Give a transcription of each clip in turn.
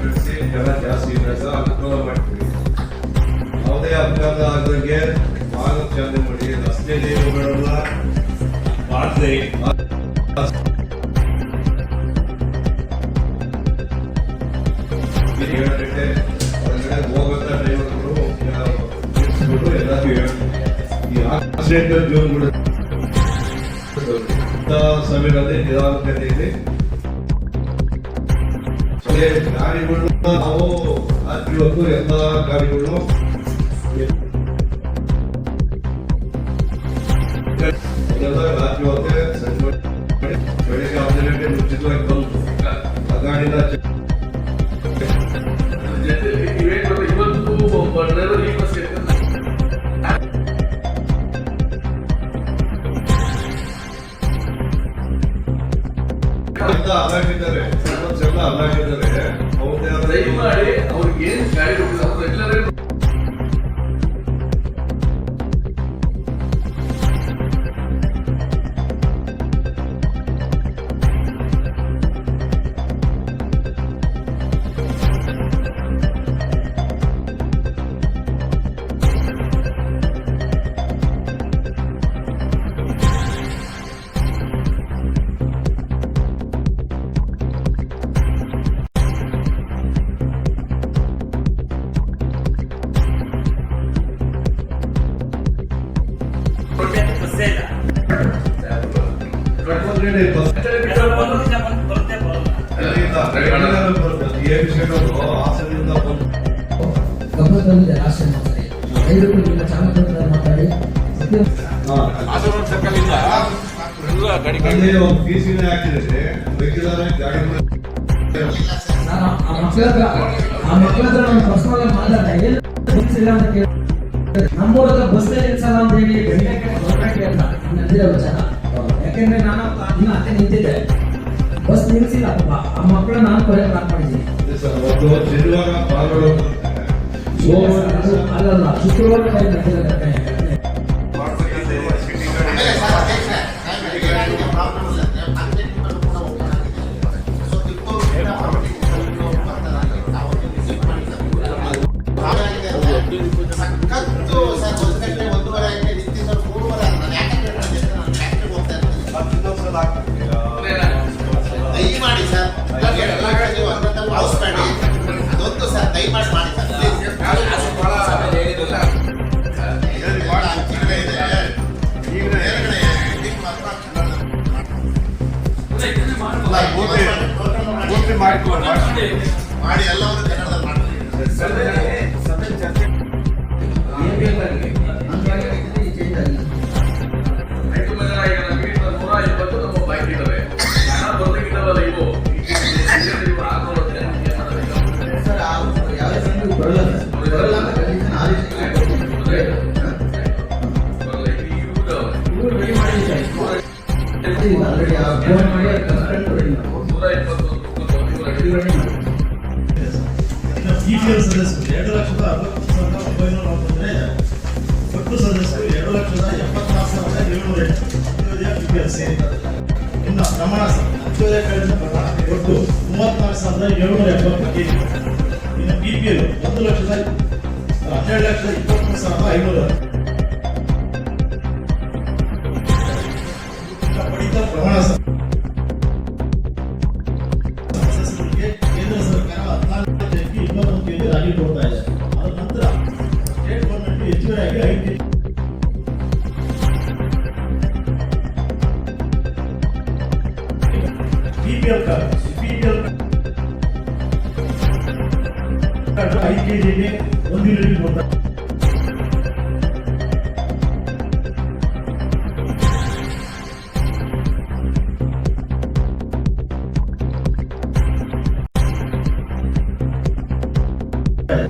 ಕಟ್ಟಿಸಿ ಜನ ಜಾಸ್ತಿ ಇದ್ದಾಗ ಅನುಕೂಲ ಮಾಡ್ತೀವಿ. ಯಾವುದೇ ಅಪಘಾತ ಆಗದಂಗೆ ಮಾರ್ಗ ಚಾಲನೆ ಮಾಡಿ, ರಸ್ತೆ ನಿಯಮಗಳನ್ನ ಮಾಡದೆ ಹೋಗುವಂತ ಡ್ರೈವರ್ಗಳು ಎಲ್ಲರಿಗೂ ಈ ಆಕ್ಸಿಡೆಂಟಲ್ ಜೋನ್ಗಳು ಸಮಯದಲ್ಲಿ ನಿಧಾನಗತಿಯಲ್ಲಿ ಗಾಡಿಗಳನ್ನ ನಾವು ರಾತ್ರಿ ಹೊತ್ತು ಎಲ್ಲ ಗಾಡಿಗಳು ರಾತ್ರಿ ಹೊತ್ತೆ ಬೆಳಿಗ್ಗೆ 10 ಗಂಟೆ ಮುಂಚಿತವಾಗಿ ಬಂದು ಆ ಗಾಡಿನ ಅಲ್ಲಾಗಿದ್ದಾರೆ ದಯಮಾಡಿ ಅವ್ರಿಗೆ ಏನು ಗಾಡಿ ಎಲ್ಲರೂ ನಮ್ಮೂರದ ಬಸ್ ನಿಲ್ಸಲ್ಲ ಅಂತ ಹೇಳಿ ಯಾಕೆಂದ್ರೆ ನಾನು ಇನ್ನು ಅತ್ತೆ ನಿಂತಿದ್ದೆ, ಬಸ್ ನಿಲ್ಸಿಲ್ಲ. ಆ ಮಕ್ಕಳು ನಾನು ಕೊಲೆ ಮಾಡಿದ್ದೀನಿ. ಅಲ್ಲಲ್ಲ, ಶುಕ್ರವಾರ ಮಾಡಿ ಎಲ್ಲವನ್ನು ಕನ್ನಡದಲ್ಲಿ ಮಾಡ್ತೀವಿ. ಸದಸ್ಯರು 2,60,943 ಒಟ್ಟು ಸದಸ್ಯರು 2,74,708 ಸೇರಿದ್ದಾರೆ. ಇನ್ನು ಪ್ರಮಾಣ ಅಂತ್ಯೋದಯ ಕಳೆದ ಪ್ರಮಾಣ ಒಟ್ಟು 34,770 ಕೆಜಿ. ಇನ್ನು BPL 1,12,23,500 ಪಡಿತ ಪ್ರಮಾಣ ಸದಸ್ಯರಿಗೆ ಕೇಂದ್ರ ಸರ್ಕಾರ 14 ಕೆಜಿ ರಾಗಿ ಕೊಡ್ತಾ ಇದೆ. ಅದರ ನಂತರ ಸ್ಟೇಟ್ ಗೌರ್ಮೆಂಟ್ ಹೆಚ್ಚುವರಿಯಾಗಿ 5 ಕೆಜಿ BPL ಕಾರ್ಡ್ 5 ಕೆಜಿಗೆ 1 ಯೂನಿಟ್ ಕೊಡ್ತಾರೆ.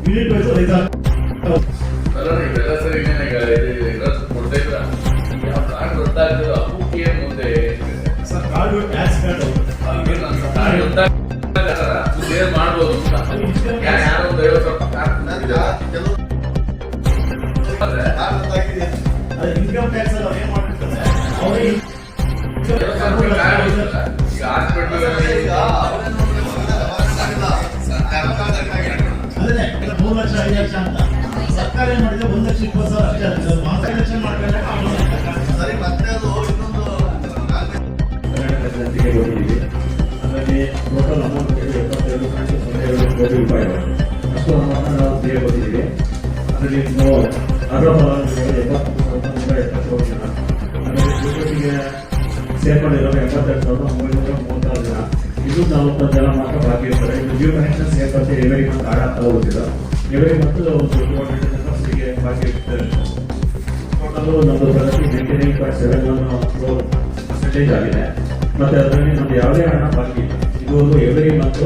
ಯೂನಿಟ್ ವೈಸ್ ರೈತ ಕಾರ್ಡ್ ಟ್ಯಾಕ್ಸ್ ಕಾರ್ಡ್ ಮಾಡ್ಬೋದು. ಇನ್ಕಮ್ ಟ್ಯಾಕ್ಸ್ ಅಲ್ಲಿ ಏನ್ ಮಾಡ್ತಾರೆ ಅವ್ರಿಗೆ ಲಕ್ಷ ಅಂತ. ಸರ್ಕಾರ ಏನ್ ಮಾಡಿದ್ರೆ 1,20,000 ಅಷ್ಟೇ ಆಗುತ್ತೆ. ಮಾಸ ಎಲೆಕ್ಷನ್ ಮಾಡ್ಕೊಂಡ್ರೆ ಸರಿ, ಮತ್ತೆ ಅದು ಇನ್ನೊಂದು ಕರ್ನಾಟಕ ಜನತೆಗೆ ಕೊಟ್ಟಿದ್ದೀವಿ. ಅದರಲ್ಲಿ ಟೋಟಲ್ ಅಮೌಂಟ್ 72.02 ಕೋಟಿ ರೂಪಾಯಿ. ಅಷ್ಟು ಅಮೌಂಟ್ ನಾವು ಸೇವೆ ಕೊಟ್ಟಿದ್ದೀವಿ. ಅದರಲ್ಲಿ ಇನ್ನು ಅರ್ಹ ಫಲಾನುಭವಿಗಳು 70,170 ಜನ. ಅದರಲ್ಲಿ ಟಿಕೆಟಿಗೆ ಸೇರ್ಕೊಂಡಿರೋ 82,936 ಜನ. ಇದು 40 ಜನ ಮಾತ್ರ ಬಾಕಿ ಇರ್ತಾರೆ. ಇದು ಜಿಯೋ ಕನೆಕ್ಷನ್ ಸೇರ್ಪಡೆ ಎವರಿ ಮಂತ್ ಆಡ್ ಆಗ್ತಾ ಹೋಗುತ್ತಿಲ್ಲ. ಎವರಿ ಮಂತ್ ಒಂದು 200 ಬಾಕಿ ಇರ್ತಾರೆ. ಟೋಟಲ್ ನಮ್ಮದು ಪ್ರಗತಿ 99.71% ಆಗಿದೆ. ಮತ್ತೆ ಅದರಲ್ಲಿ ನಮ್ದು ಯಾವುದೇ ಹಣ ಬಾಕಿ ಇಲ್ಲ. ಇದು ಒಂದು ಎವರಿ ಮಂತ್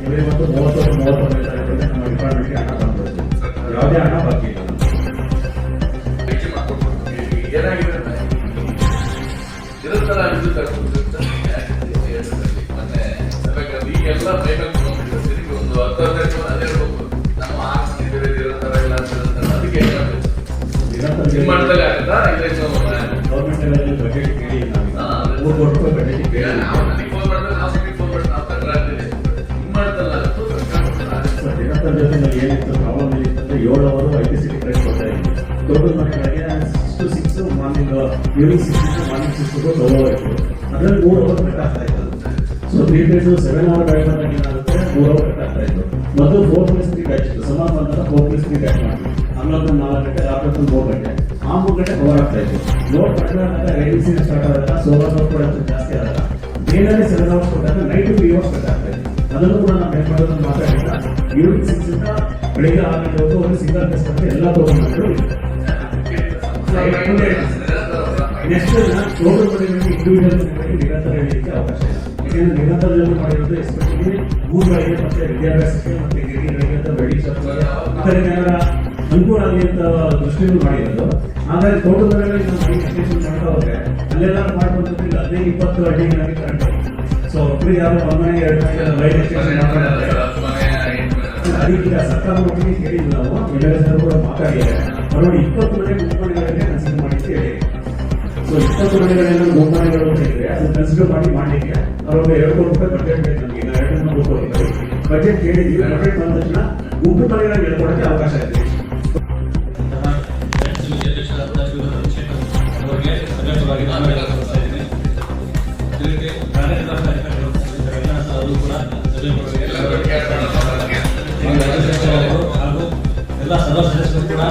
30 ತಾರೀಕು ನಮ್ಮ ಡಿಪಾರ್ಟ್ಮೆಂಟ್ಗೆ ಹಣ ತಂದಿರೋದು. ಯಾವುದೇ ಹಣ ಬಾಕಿ ಇಲ್ಲ. ಏನಾಗಿದೆ ನಿರಂತರ ವಿದ್ಯುತ್ ಮೊನ್ನೆ ಈಗೆಲ್ಲ ಪೇಮೆಂಟ್ ಒಂದು 10-15 ಅದೇ ಹೇಳ್ಬೇಕು. ನಮ್ಮ ಆಸ್ತಿ ಬೇರೆ ನಿರಂತರ ಇಲ್ಲ ಅದಕ್ಕೆ ಮಾಡ್ತಾರೆ ಆಗುತ್ತಾ ಇಲ್ಲ ಗೌರ್ಮೆಂಟ್ ಬಜೆಟ್ ಕೇಳಿ ನಾವು 3 ಕೋಟಿ ರೂಪಾಯಿ ಬಜೆಟ್ ಕೇಳಿ ನಾವು ನನಗೆ ಫೋನ್ ಮಾಡಿದ್ರೆ ನಾವು ಸಿಟಿಗೆ ಫೋನ್ ಮಾಡಿ ನಾವು ತಗೊಂಡು ಹಿಂಗೆ ಮಾಡ್ತಲ್ಲ ದಿನಕರ ಜೊತೆ ಏನಿತ್ತು ಪ್ರಾಬ್ಲಮ್ ಏನಿತ್ತಂದ್ರೆ 7 ಅವರು ಎಲೆಕ್ಟ್ರಿಸಿಟಿ ಕರೆಂಟ್ ಕೊಡ್ತಾ ಇದ್ದೀವಿ. ಟೋಟಲ್ ಮನೆಗಳಿಗೆ 6 to 6 morning evening 6 morning 6 low ಆಯಿತು. ಅದರಲ್ಲಿ 3 ಅವರ್ ಕಟ್ ಆಗ್ತಾ ಇತ್ತು. ಸೊ 3 days 7 ಅವರ್ ಬ್ಯಾಚ್ ಬಂದಾಗ ಏನಾಗುತ್ತೆ 3 ಅವರ್ ಕಟ್ ಆಗ್ತಾ ಇತ್ತು. ಮೊದಲು 4+3 ಬ್ಯಾಚ್ ಇತ್ತು. ಸಮಾನ ಬಂದಾಗ 4+3 ಬ್ಯಾಚ್ ಮಾಡಿ ಹಂಗಂತ 4 ಗಂಟೆ ರಾತ್ರಿ 3 ಗಂಟೆ ಆ 3 ಗಂಟೆ ಕವರ್ ಆಗ್ತಾ ಇತ್ತು. ಲೋಡ್ ಕಡಿಮೆ ಆದಾಗ ರೈನಿಂಗ್ ಸೀಸನ್ ಸ್ಟಾರ್ಟ್ ಆದಾಗ ಸೋಲಾರ್ ಪವರ್ ಪ್ರೊಡಕ್ಷನ್ ಜಾಸ್ತಿ ಆದಾಗ ಡೇನಲ್ಲಿ 7 ಅವರ್ಸ್ ಕೊಟ್ಟಾಗ ನೈಟ್ 3 ಅವರ್ಸ್ ಕಟ್ ಆಗ್ತಾ ಇತ್ತು. ಅದನ್ನು ಕೂಡ ನಾವು ಹೆಲ್ಪ್ ಮಾಡೋದನ್ನು ಮಾತಾಡಿಲ್ಲ. ಈವ್ನಿಂಗ್ 6 ಇಂದ ಬೆಳಿಗ್ಗೆ 6 ಗಂಟೆವರೆಗೂ ಒಂದು ಸಿಂಗಲ್ ಬೇಸ್ ಮಾಡಿ ಎಲ್ಲ ಪ್ರೋಗ್ರಾಮ್ಗಳು ನೆಕ್ಸ್ಟ್ ಟೋಟಲ್ ಮನೆಗಳಿಗೆ ಇಂಡಿವಿಜುವಲ್ ನಿರಂತರ ಹೇಳಲಿಕ್ಕೆ ಅವಕಾಶ ಇಲ್ಲ. ಯಾಕೆಂದ್ರೆ ನಿರಂತರದಲ್ಲಿ ಮಾಡಿರೋದು ಎಸ್ಪೆಷಲಿ ಊರುಗಳಿಗೆ ಮತ್ತೆ ವಿದ್ಯಾಭ್ಯಾಸಕ್ಕೆ ಮತ್ತೆ ಗಿರಿಗಳಿಗೆ ಅಂತ ವೆಡ್ಡಿಂಗ್ ಶಾಪ್ ಇದರ ಅನುಕೂಲ ಆಗಲಿ ಅಂತ ದೃಷ್ಟಿಯನ್ನು ಮಾಡಿರೋದು. ಹಾಗಾಗಿ ಟೋಟಲ್ ಮನೆಗಳಲ್ಲಿ ನಾವು ಮನೆ ಎಕ್ಸ್ಟೆನ್ಷನ್ ಮಾಡ್ತಾ ಹೋದ್ರೆ ಅಲ್ಲೆಲ್ಲ ಮಾಡ್ಕೊಂಡು 15-20 ಅಡಿಗೆ ಕರೆಂಟ್. ಸೊ ಒಬ್ಬರಿಗೆ ಯಾರು 1 ಮನೆ 2 ಮನೆ ಲೈನ್ ಎಕ್ಸ್ಟೆನ್ಷನ್ ಮಾಡ್ಕೊಂಡ್ರೆ ಅದಕ್ಕೆ ಸರ್ಕಾರ ಮಟ್ಟಿಗೆ ಕೇಳಿದ್ದು ನಾವು ಎಲ್ಲ ಜನರು ಕೂಡ ಮಾತಾಡಿದ್ದಾರೆ. ಅವರೊಂದು 20 ಮನೆ 3 ಮನೆಗಳಿಗೆ ಕನ್ಸಿಡರ್ ಮಾಡಿಕ್ಕೆ ಹೇಳಿ. ಸೊ 20 ಮನೆಗಳೆಲ್ಲ 3 ಮನೆಗಳು ಅಂತ ಇದ್ರೆ ಅದು ಕನ್ಸಿಡರ್ ಮಾಡಲಿಕ್ಕೆ ಅವರೊಂದು 2 ಕೋಟಿ ರೂಪಾಯಿ ಬಜೆಟ್ ಬೇಕು ನಮಗೆ. 2 ಕೋಟಿ ರೂಪಾಯಿ ಬಜೆಟ್ ಕೇಳಿದ್ವಿ. ಬಜೆಟ್ ಬಂದ ತಕ್ಷಣ ಗುಂಪು ಮನೆಗಳಿಗೆ ಹೇಳ್ಕೊಡಕ್ಕೆ ಅವಕಾಶ ಇದೆ. ಹಾಗೂ ಎಲ್ಲ ಸದಸ್ಯರು ಕೂಡ